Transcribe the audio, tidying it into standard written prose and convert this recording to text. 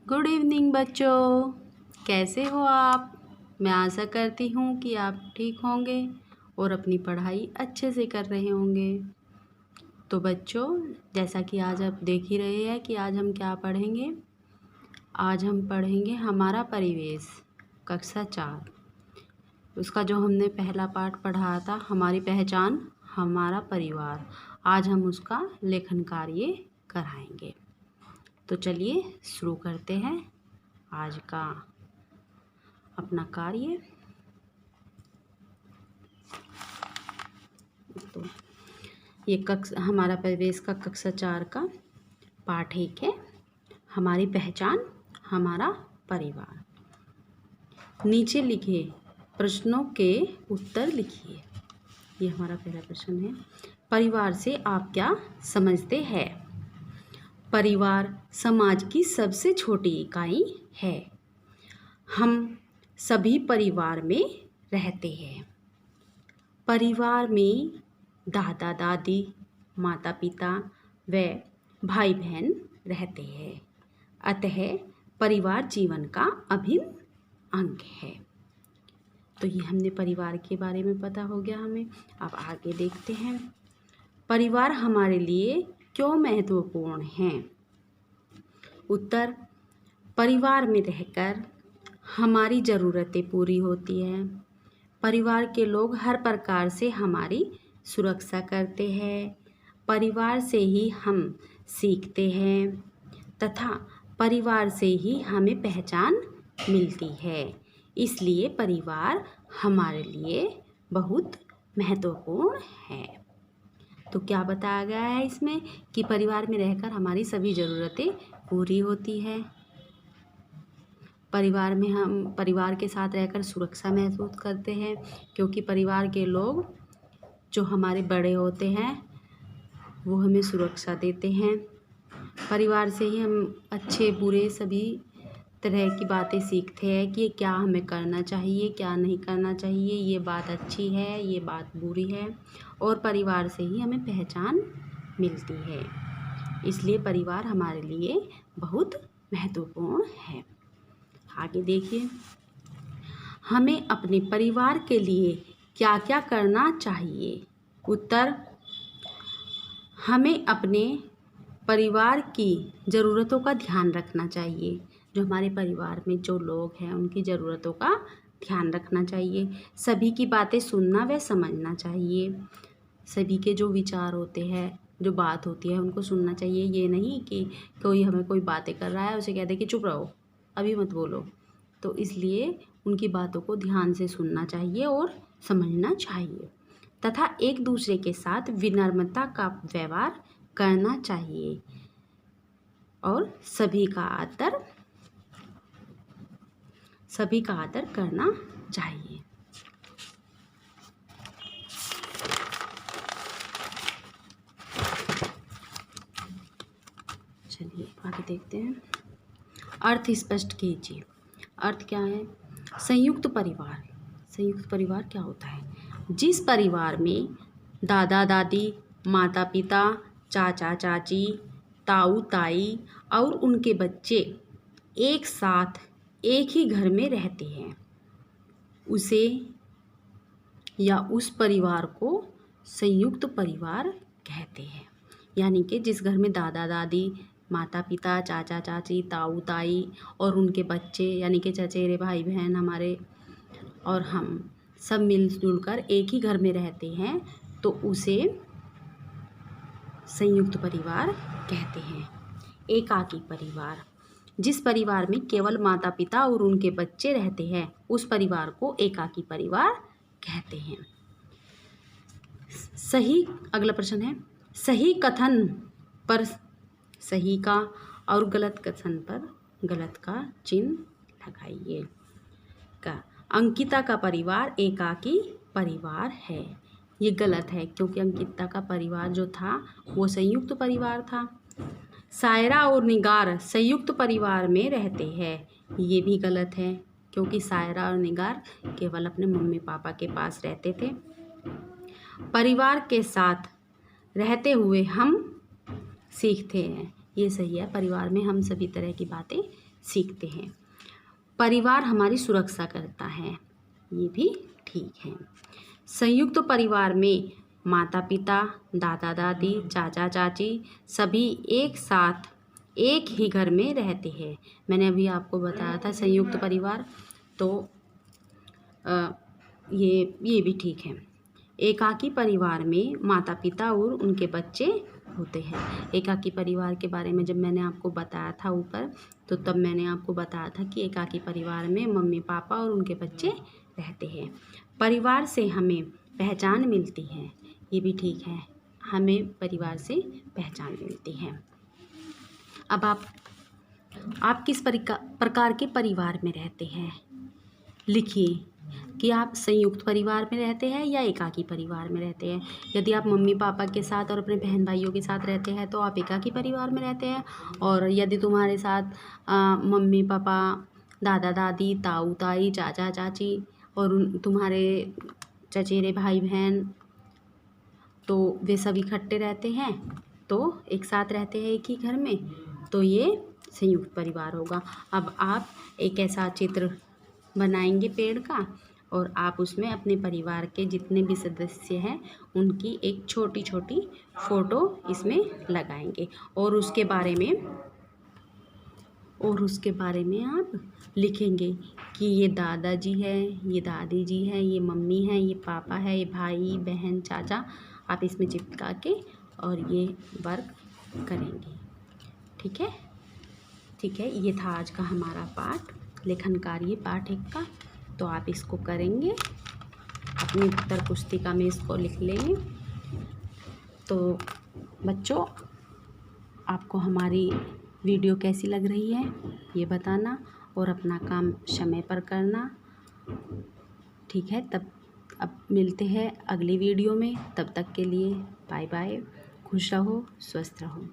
Good evening बच्चों, कैसे हो आप। मैं आशा करती हूँ कि आप ठीक होंगे और अपनी पढ़ाई अच्छे से कर रहे होंगे। तो बच्चों, जैसा कि आज आप देख ही रहे हैं कि आज हम क्या पढ़ेंगे। आज हम पढ़ेंगे हमारा परिवेश, कक्षा 4। उसका जो हमने पहला पाठ पढ़ा था, हमारी पहचान हमारा परिवार। आज हम उसका लेखन कार्य कराएंगे। तो चलिए शुरू करते हैं आज का अपना कार्य। तो ये हमारा परिवेश का कक्षा 4 का पाठ 1 है, हमारी पहचान हमारा परिवार। नीचे लिखे प्रश्नों के उत्तर लिखिए। ये हमारा पहला प्रश्न है। परिवार से आप क्या समझते हैं। परिवार समाज की सबसे छोटी इकाई है। हम सभी परिवार में रहते हैं। परिवार में दादा दादी, माता पिता व भाई बहन रहते हैं। अतः परिवार जीवन का अभिन्न अंग है। तो ये हमने परिवार के बारे में पता हो गया हमें। अब आगे देखते हैं, परिवार हमारे लिए क्यों महत्वपूर्ण है। उत्तर, परिवार में रहकर हमारी ज़रूरतें पूरी होती हैं। परिवार के लोग हर प्रकार से हमारी सुरक्षा करते हैं। परिवार से ही हम सीखते हैं तथा परिवार से ही हमें पहचान मिलती है। इसलिए परिवार हमारे लिए बहुत महत्वपूर्ण है। तो क्या बताया गया है इसमें कि परिवार में रहकर हमारी सभी ज़रूरतें पूरी होती है। परिवार में हम परिवार के साथ रहकर सुरक्षा महसूस करते हैं, क्योंकि परिवार के लोग जो हमारे बड़े होते हैं वो हमें सुरक्षा देते हैं। परिवार से ही हम अच्छे बुरे सभी तरह की बातें सीखते हैं कि क्या हमें करना चाहिए, क्या नहीं करना चाहिए, ये बात अच्छी है, ये बात बुरी है। और परिवार से ही हमें पहचान मिलती है। इसलिए परिवार हमारे लिए बहुत महत्वपूर्ण है। आगे देखिए, हमें अपने परिवार के लिए क्या क्या करना चाहिए। उत्तर, हमें अपने परिवार की ज़रूरतों का ध्यान रखना चाहिए। जो हमारे परिवार में जो लोग हैं उनकी ज़रूरतों का ध्यान रखना चाहिए। सभी की बातें सुनना व समझना चाहिए। सभी के जो विचार होते हैं, जो बात होती है, उनको सुनना चाहिए। ये नहीं कि कोई बातें कर रहा है उसे कह दे कि चुप रहो, अभी मत बोलो। तो इसलिए उनकी बातों को ध्यान से सुनना चाहिए और समझना चाहिए तथा एक दूसरे के साथ विनम्रता का व्यवहार करना चाहिए और सभी का आदर करना चाहिए। चलिए आगे देखते हैं। अर्थ स्पष्ट कीजिए। अर्थ क्या है। संयुक्त परिवार। संयुक्त परिवार क्या होता है। जिस परिवार में दादा दादी, माता पिता, चाचा चाची, ताऊ ताई और उनके बच्चे एक साथ एक ही घर में रहते हैं, उसे या उस परिवार को संयुक्त परिवार कहते हैं। यानी कि जिस घर में दादा दादी, माता पिता, चाचा चाची, ताऊ ताई और उनके बच्चे यानी कि चचेरे भाई बहन हमारे और हम सब मिलजुल कर एक ही घर में रहते हैं, तो उसे संयुक्त परिवार कहते हैं। एकाकी परिवार। जिस परिवार में केवल माता पिता और उनके बच्चे रहते हैं, उस परिवार को एकाकी परिवार कहते हैं। सही, अगला प्रश्न है, सही कथन पर सही का और गलत कथन पर गलत का चिन्ह लगाइए। का अंकिता का परिवार एकाकी परिवार है। ये गलत है, क्योंकि अंकिता का परिवार जो था वो संयुक्त परिवार था। सायरा और निगार संयुक्त परिवार में रहते हैं। ये भी गलत है, क्योंकि सायरा और निगार केवल अपने मम्मी पापा के पास रहते थे। परिवार के साथ रहते हुए हम सीखते हैं। ये सही है, परिवार में हम सभी तरह की बातें सीखते हैं। परिवार हमारी सुरक्षा करता है, ये भी ठीक है। संयुक्त परिवार में माता पिता, दादा दादी, चाचा चाची सभी एक साथ एक ही घर में रहते हैं। मैंने अभी आपको बताया था संयुक्त परिवार, तो ये भी ठीक है। एकाकी परिवार में माता पिता और उनके बच्चे होते हैं। एकाकी परिवार के बारे में जब मैंने आपको बताया था ऊपर, तो तब मैंने आपको बताया था कि एकाकी परिवार में मम्मी पापा और उनके बच्चे रहते हैं। परिवार से हमें पहचान मिलती है, ये भी ठीक है, हमें परिवार से पहचान मिलती है। अब आप किस प्रकार के परिवार में रहते हैं, लिखिए कि आप संयुक्त परिवार में रहते हैं या एकाकी परिवार में रहते हैं। यदि आप मम्मी पापा के साथ और अपने बहन भाइयों के साथ रहते हैं तो आप एकाकी परिवार में रहते हैं, और यदि तुम्हारे साथ मम्मी पापा, दादा दादी, ताऊ ताई, चाचा चाची और तुम्हारे चचेरे भाई बहन, तो वे सभी इकट्ठे रहते हैं, तो एक साथ रहते हैं एक ही घर में, तो ये संयुक्त परिवार होगा। अब आप एक ऐसा चित्र बनाएंगे पेड़ का, और आप उसमें अपने परिवार के जितने भी सदस्य हैं उनकी एक छोटी छोटी फ़ोटो इसमें लगाएंगे, और उसके बारे में आप लिखेंगे कि ये दादाजी है, ये दादी जी है, ये मम्मी है, ये पापा है, ये भाई बहन चाचा, आप इसमें चिपका के और ये वर्क करेंगे। ठीक है, ठीक है। ये था आज का हमारा पाठ, लेखन कार्य पाठ 1 का। तो आप इसको करेंगे, अपनी उत्तर पुस्तिका में इसको लिख लेंगे। तो बच्चों, आपको हमारी वीडियो कैसी लग रही है ये बताना, और अपना काम समय पर करना। ठीक है, तब अब मिलते हैं अगली वीडियो में। तब तक के लिए बाय बाय, खुश रहो, स्वस्थ रहो।